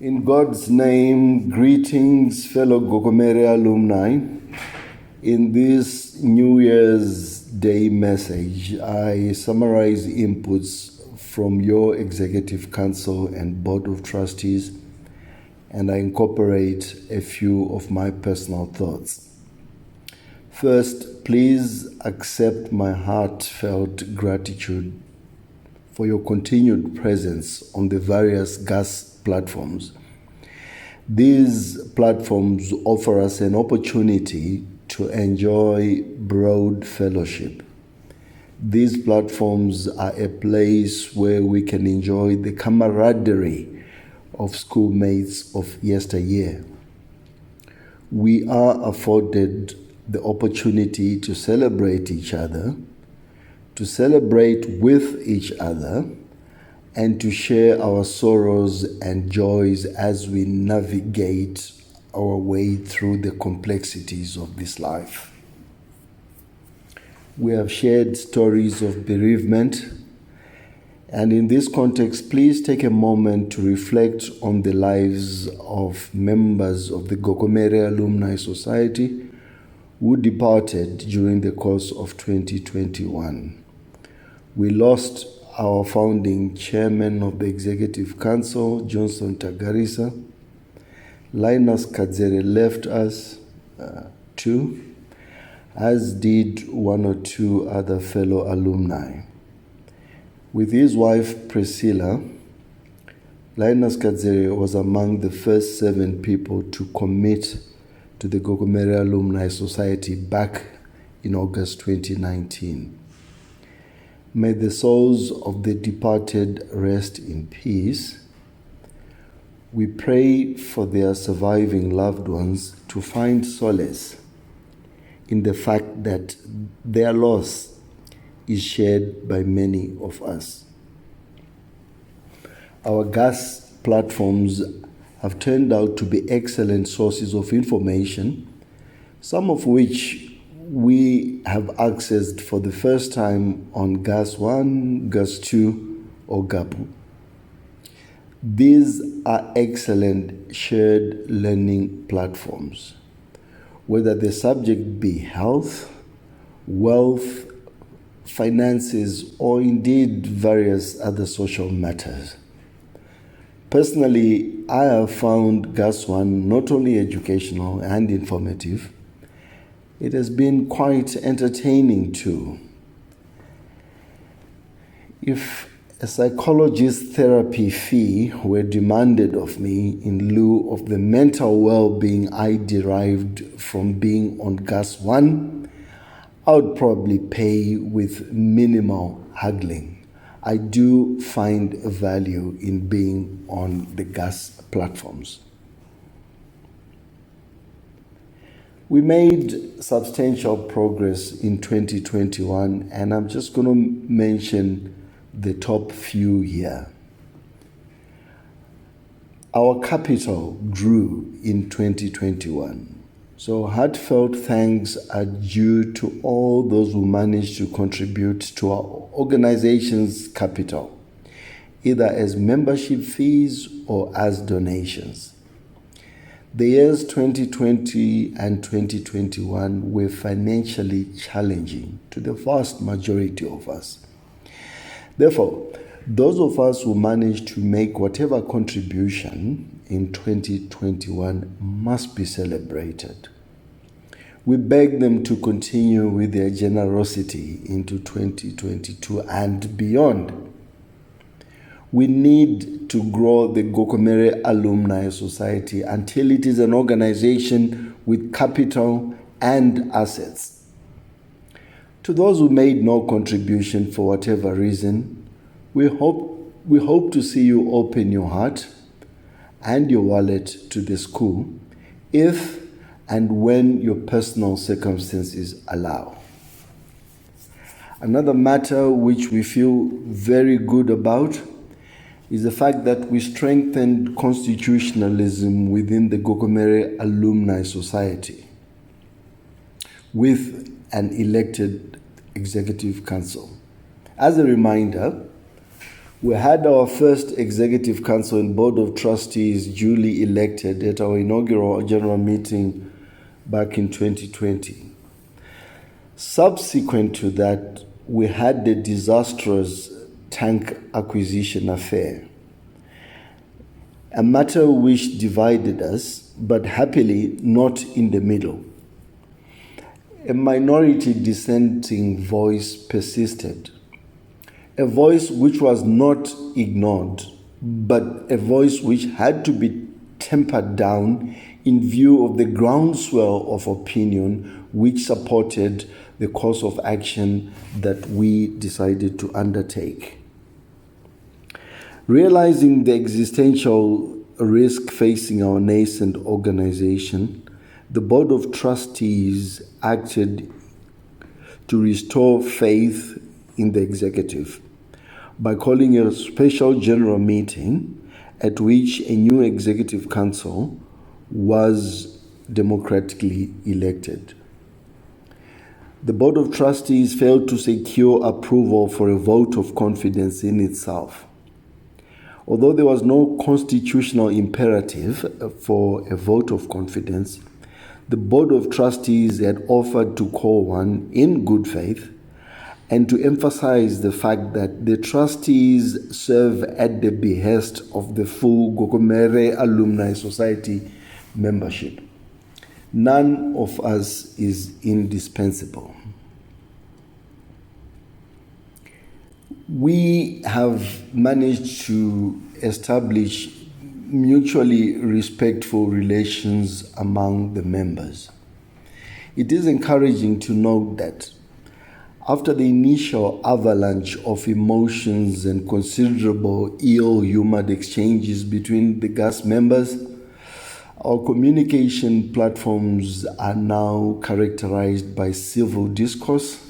In God's name, greetings, fellow Gokomere alumni. In this New Year's Day message, I summarize inputs from your Executive Council and Board of Trustees, and I incorporate a few of my personal thoughts. First, please accept my heartfelt gratitude for your continued presence on the various GAS platforms. These platforms offer us an opportunity to enjoy broad fellowship. These platforms are a place where we can enjoy the camaraderie of schoolmates of yesteryear. We are afforded the opportunity to celebrate each other, to celebrate with each other, and to share our sorrows and joys as we navigate our way through the complexities of this life. We have shared stories of bereavement, and in this context, please take a moment to reflect on the lives of members of the Gokomere Alumni Society who departed during the course of 2021. We lost our founding chairman of the Executive Council, Johnson Tagarisa. Linus Kadzere left us too, as did one or two other fellow alumni. With his wife Priscilla, Linus Kadzere was among the first 7 people to commit to the Gokomere Alumni Society back in August 2019. May the souls of the departed rest in peace. We pray for their surviving loved ones to find solace in the fact that their loss is shared by many of us. Our GAS platforms have turned out to be excellent sources of information, some of which we have accessed for the first time on GAS 1, GAS 2, or GAPU. These are excellent shared learning platforms, whether the subject be health, wealth, finances, or indeed various other social matters. Personally, I have found GAS 1 not only educational and informative, it has been quite entertaining too. If a psychologist's therapy fee were demanded of me in lieu of the mental well-being I derived from being on GAS 1, I would probably pay with minimal haggling. I do find value in being on the GAS platforms. We made substantial progress in 2021, and I'm just going to mention the top few here. Our capital grew in 2021, so heartfelt thanks are due to all those who managed to contribute to our organization's capital, either as membership fees or as donations. The years 2020 and 2021 were financially challenging to the vast majority of us. Therefore, those of us who managed to make whatever contribution in 2021 must be celebrated. We beg them to continue with their generosity into 2022 and beyond. We need to grow the Gokomere Alumni Society until it is an organization with capital and assets. To those who made no contribution for whatever reason, we hope to see you open your heart and your wallet to the school if and when your personal circumstances allow. Another matter which we feel very good about is the fact that we strengthened constitutionalism within the Gokomere Alumni Society with an elected Executive Council. As a reminder, We had our first Executive Council and Board of Trustees duly elected at our inaugural general meeting back in 2020. Subsequent to that, we had the disastrous tank acquisition affair, a matter which divided us, but happily not in the middle. A minority dissenting voice persisted, a voice which was not ignored, but a voice which had to be tempered down in view of the groundswell of opinion which supported the course of action that we decided to undertake. Realizing the existential risk facing our nascent organization, the Board of Trustees acted to restore faith in the executive by calling a special general meeting at which a new executive council was democratically elected. The Board of Trustees failed to secure approval for a vote of confidence in itself. Although there was no constitutional imperative for a vote of confidence, the Board of Trustees had offered to call one in good faith and to emphasize the fact that the trustees serve at the behest of the full Gokomere Alumni Society membership. None of us is indispensable. We have managed to establish mutually respectful relations among the members. It is encouraging to note that after the initial avalanche of emotions and considerable ill-humored exchanges between the GAS members, our communication platforms are now characterized by civil discourse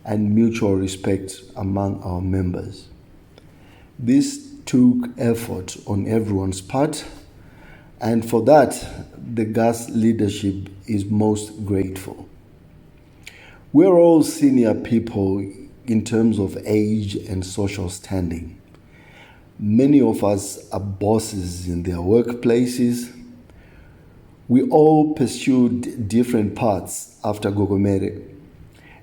and mutual respect among our members. This took effort on everyone's part, and for that, the GAS leadership is most grateful. We're all senior people in terms of age and social standing. Many of us are bosses in their workplaces. We all pursued different paths after Gokomere,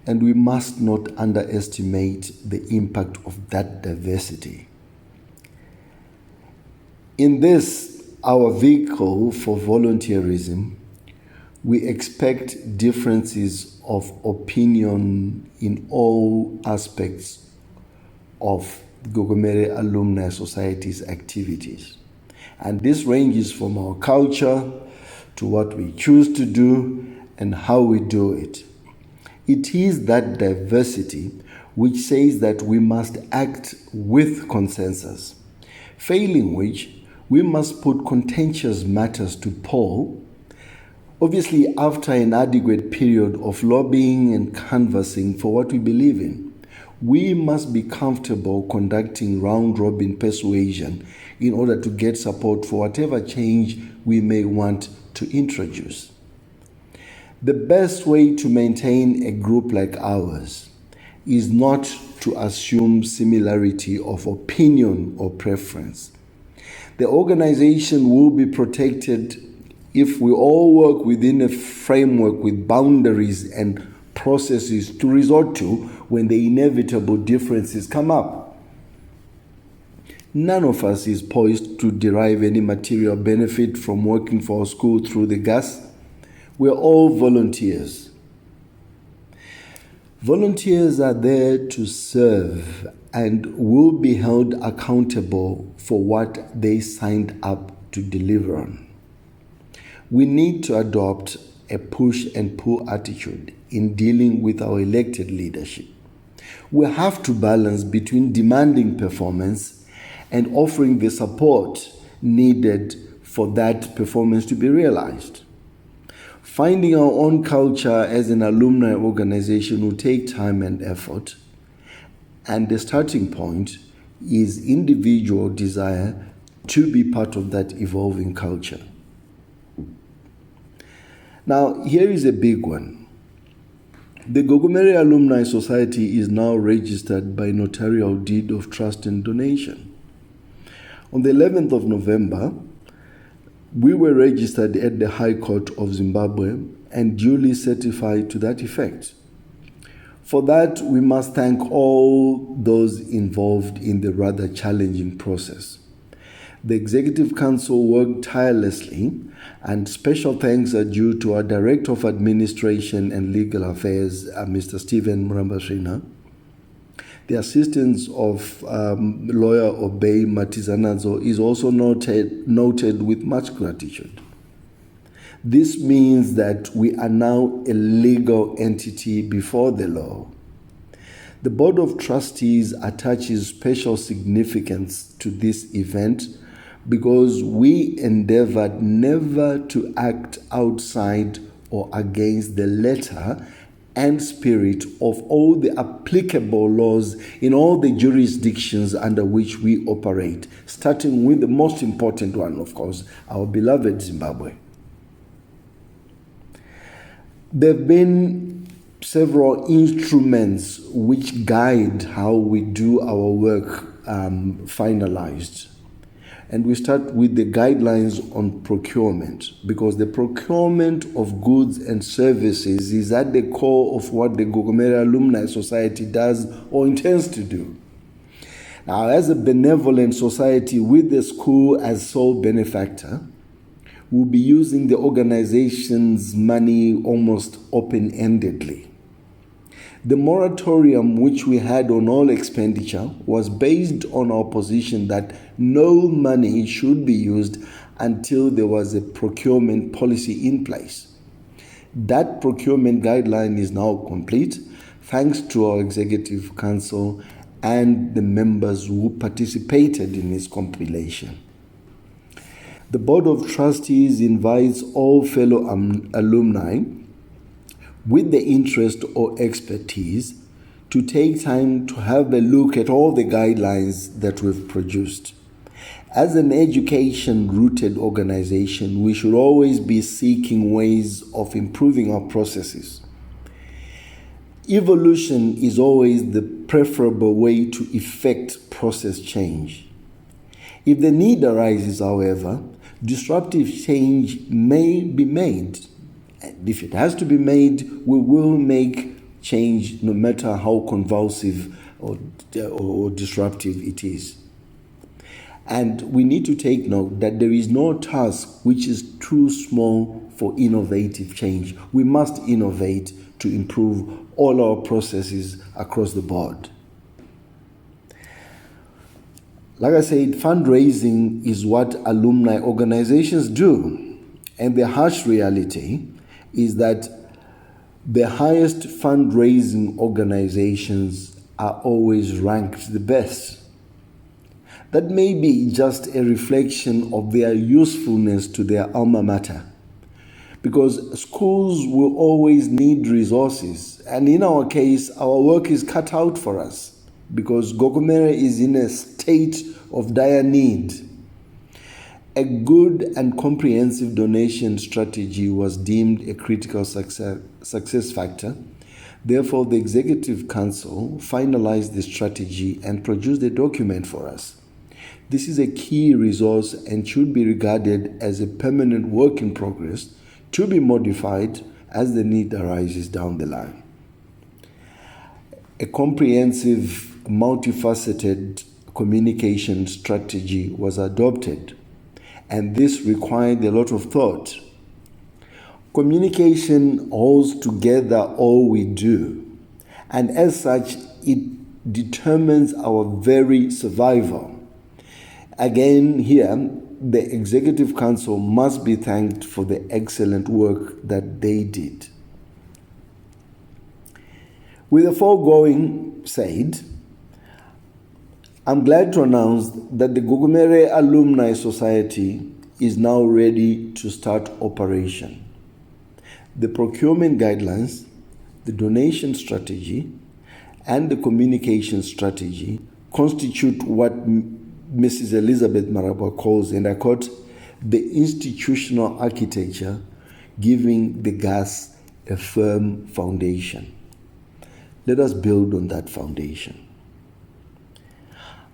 and we must not underestimate the impact of that diversity. In this, our vehicle for volunteerism, we expect differences of opinion in all aspects of Gokomere Alumni Society's activities. And this ranges from our culture to what we choose to do and how we do it. It is that diversity which says that we must act with consensus, failing which we must put contentious matters to poll, obviously after an adequate period of lobbying and canvassing for what we believe in. We must be comfortable conducting round-robin persuasion in order to get support for whatever change we may want to introduce. The best way to maintain a group like ours is not to assume similarity of opinion or preference. The organization will be protected if we all work within a framework with boundaries and processes to resort to when the inevitable differences come up. None of us is poised to derive any material benefit from working for our school through the GAS. We're all volunteers. Volunteers are there to serve and will be held accountable for what they signed up to deliver on. We need to adopt a push and pull attitude in dealing with our elected leadership. We have to balance between demanding performance and offering the support needed for that performance to be realized. Finding our own culture as an alumni organization will take time and effort, and the starting point is individual desire to be part of that evolving culture. Now, here is a big one. The Gokomere Alumni Society is now registered by Notarial Deed of Trust and Donation. On the 11th of November, we were registered at the High Court of Zimbabwe and duly certified to that effect. For that, we must thank all those involved in the rather challenging process. The Executive Council worked tirelessly, and special thanks are due to our Director of Administration and Legal Affairs, Mr. Stephen Murambasrina. The assistance of lawyer Obey Matizanazo is also noted with much gratitude. This means that we are now a legal entity before the law. The Board of Trustees attaches special significance to this event because we endeavored never to act outside or against the letter and spirit of all the applicable laws in all the jurisdictions under which we operate, starting with the most important one, of course, our beloved Zimbabwe. There have been several instruments which guide how we do our work finalized. And we start with the guidelines on procurement, because the procurement of goods and services is at the core of what the Gokomere Alumni Society does or intends to do. Now, as a benevolent society with the school as sole benefactor, we'll be using the organization's money almost open-endedly. The moratorium which we had on all expenditure was based on our position that no money should be used until there was a procurement policy in place. That procurement guideline is now complete, thanks to our Executive Council and the members who participated in its compilation. The Board of Trustees invites all fellow alumni with the interest or expertise to take time to have a look at all the guidelines that we've produced. As an education-rooted organization, we should always be seeking ways of improving our processes. Evolution is always the preferable way to effect process change. If the need arises, however, disruptive change may be made. And if it has to be made, we will make change no matter how convulsive or disruptive it is. And we need to take note that there is no task which is too small for innovative change. We must innovate to improve all our processes across the board. Like I said, fundraising is what alumni organizations do. And the harsh reality is that the highest fundraising organizations are always ranked the best. That may be just a reflection of their usefulness to their alma mater, because schools will always need resources, and in our case, our work is cut out for us because Gokomere is in a state of dire need. A good and comprehensive donation strategy was deemed a critical success factor. Therefore, the Executive Council finalized the strategy and produced a document for us. This is a key resource and should be regarded as a permanent work in progress to be modified as the need arises down the line. A comprehensive, multifaceted communication strategy was adopted, and this required a lot of thought. Communication holds together all we do, and as such, it determines our very survival. Again, here, the Executive Council must be thanked for the excellent work that they did. With the foregoing said, I'm glad to announce that the Gokomere Alumni Society is now ready to start operation. The procurement guidelines, the donation strategy, and the communication strategy constitute what Mrs. Elizabeth Marabwa calls, and I quote, the institutional architecture giving the GAS a firm foundation. Let us build on that foundation.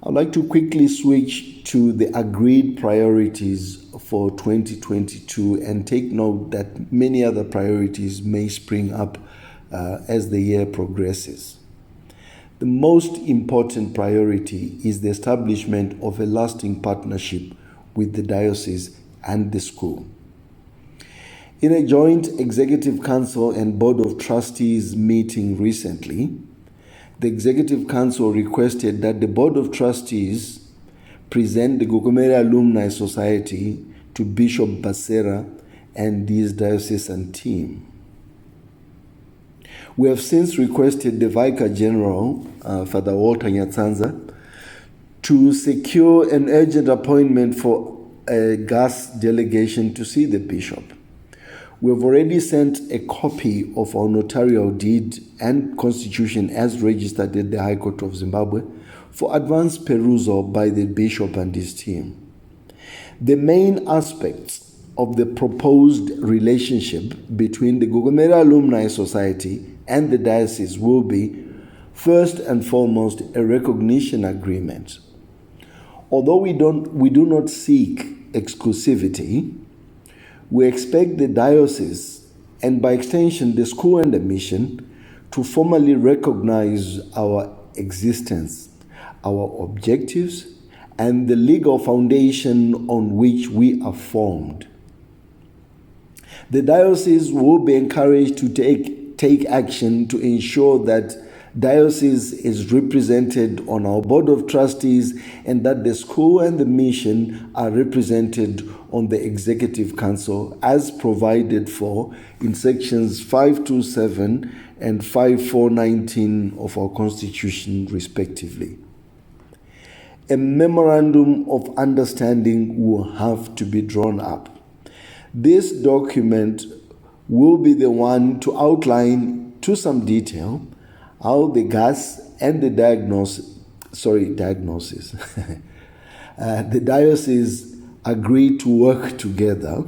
I'd like to quickly switch to the agreed priorities for 2022 and take note that many other priorities may spring up as the year progresses. The most important priority is the establishment of a lasting partnership with the diocese and the school. In a joint Executive Council and Board of Trustees meeting recently, the Executive Council requested that the Board of Trustees present the Gokomere Alumni Society to Bishop Basera and his diocesan team. We have since requested the Vicar General, Father Walter Nyatsanza, to secure an urgent appointment for a GAS delegation to see the Bishop. We have already sent a copy of our notarial deed and constitution as registered at the High Court of Zimbabwe for advanced perusal by the Bishop and his team. The main aspects of the proposed relationship between the Gokomere Alumni Society and the diocese will be, first and foremost, a recognition agreement. Although we do not seek exclusivity, we expect the diocese, and by extension the school and the mission, to formally recognize our existence, our objectives, and the legal foundation on which we are formed. The diocese will be encouraged to take action to ensure that diocese is represented on our Board of Trustees and that the school and the mission are represented on the Executive Council as provided for in sections 527 and 5419 of our Constitution respectively. A memorandum of understanding will have to be drawn up. This document will be the one to outline to some detail how the GAS and the the diocese agree to work together.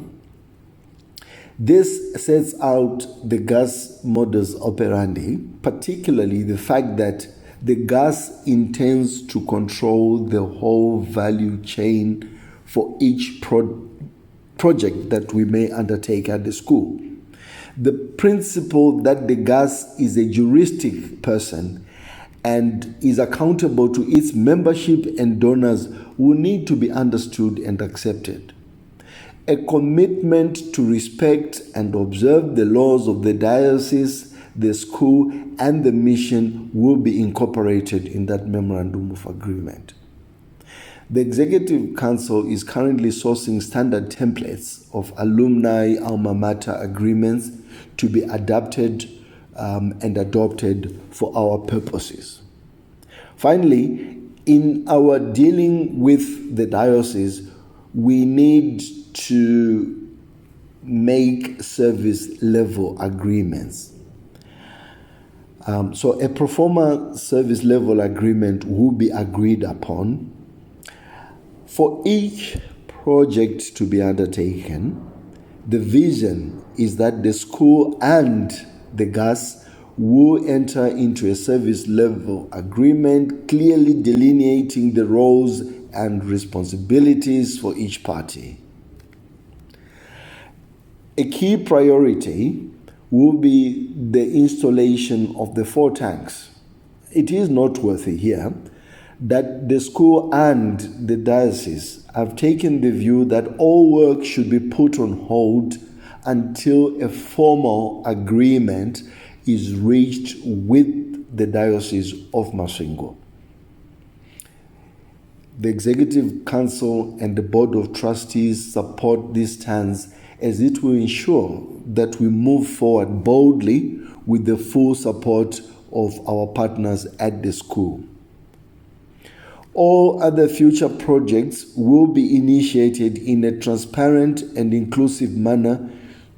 This sets out the GAS modus operandi, particularly the fact that the GAS intends to control the whole value chain for each project that we may undertake at the school. The principle that the GAS is a juristic person and is accountable to its membership and donors will need to be understood and accepted. A commitment to respect and observe the laws of the diocese, the school, and the mission will be incorporated in that memorandum of agreement. The Executive Council is currently sourcing standard templates of alumni alma mater agreements to be adapted and adopted for our purposes. Finally, in our dealing with the diocese, we need to make service level agreements. So a pro forma service level agreement will be agreed upon. For each project to be undertaken, the vision is that the school and the GAS will enter into a service level agreement clearly delineating the roles and responsibilities for each party. A key priority will be the installation of the 4 tanks. It is noteworthy here that the school and the diocese have taken the view that all work should be put on hold until a formal agreement is reached with the Diocese of Masvingo. The Executive Council and the Board of Trustees support this stance as it will ensure that we move forward boldly with the full support of our partners at the school. All other future projects will be initiated in a transparent and inclusive manner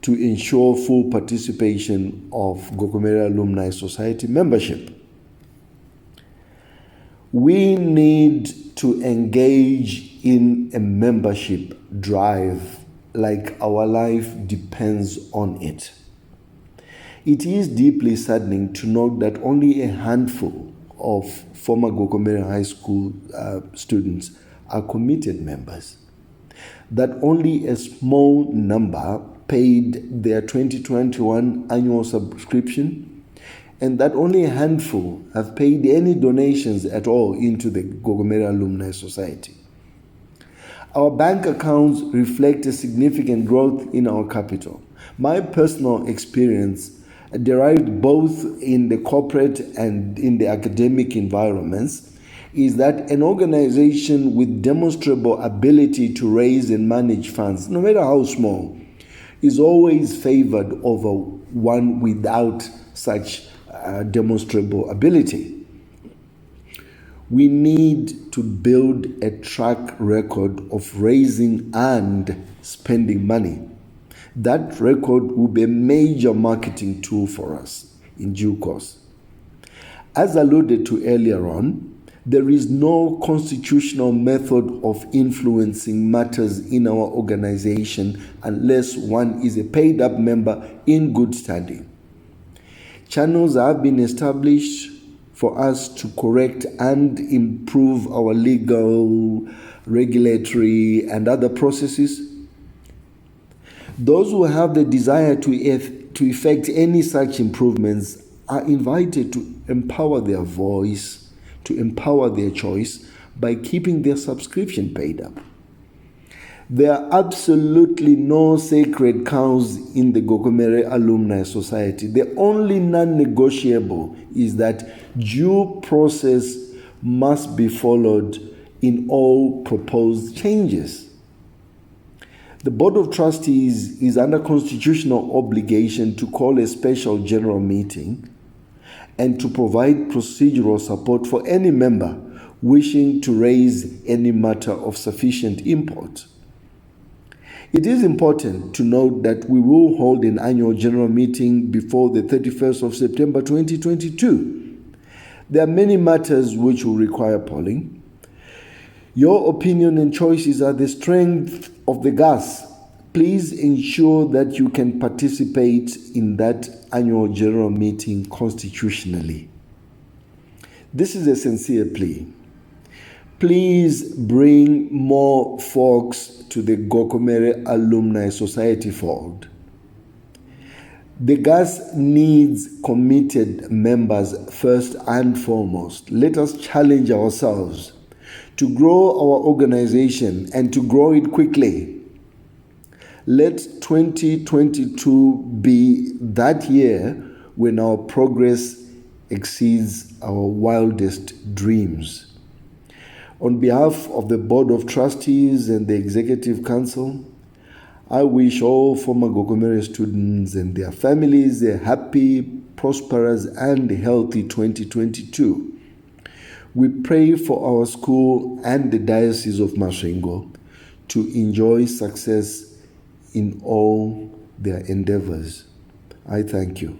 to ensure full participation of Gokomere Alumni Society membership. We need to engage in a membership drive like our life depends on it. It is deeply saddening to note that only a handful of former Gokomere High School students are committed members, that only a small number paid their 2021 annual subscription, and that only a handful have paid any donations at all into the Gokomere Alumni Society. Our bank accounts reflect a significant growth in our capital. My personal experience, derived both in the corporate and in the academic environments, is that an organization with demonstrable ability to raise and manage funds, no matter how small, is always favored over one without such demonstrable ability. We need to build a track record of raising and spending money. That record will be a major marketing tool for us in due course. As alluded to earlier on, there is no constitutional method of influencing matters in our organization unless one is a paid-up member in good standing. Channels have been established for us to correct and improve our legal, regulatory, and other processes. Those who have the desire to effect any such improvements are invited to empower their voice, to empower their choice by keeping their subscription paid up. There are absolutely no sacred cows in the Gokomere Alumni Society. The only non-negotiable is that due process must be followed in all proposed changes. The Board of Trustees is under constitutional obligation to call a special general meeting and to provide procedural support for any member wishing to raise any matter of sufficient import. It is important to note that we will hold an annual general meeting before the 31st of September 2022. There are many matters which will require polling. Your opinion and choices are the strength of the GAS. Please ensure that you can participate in that annual general meeting constitutionally. This is a sincere plea. Please bring more folks to the Gokomere Alumni Society fold. The GAS needs committed members first and foremost. Let us challenge ourselves to grow our organization and to grow it quickly. Let 2022 be that year when our progress exceeds our wildest dreams. On behalf of the Board of Trustees and the Executive Council, I wish all former Gokomere students and their families a happy, prosperous, and healthy 2022. We pray for our school and the Diocese of Masvingo to enjoy success in all their endeavors. I thank you.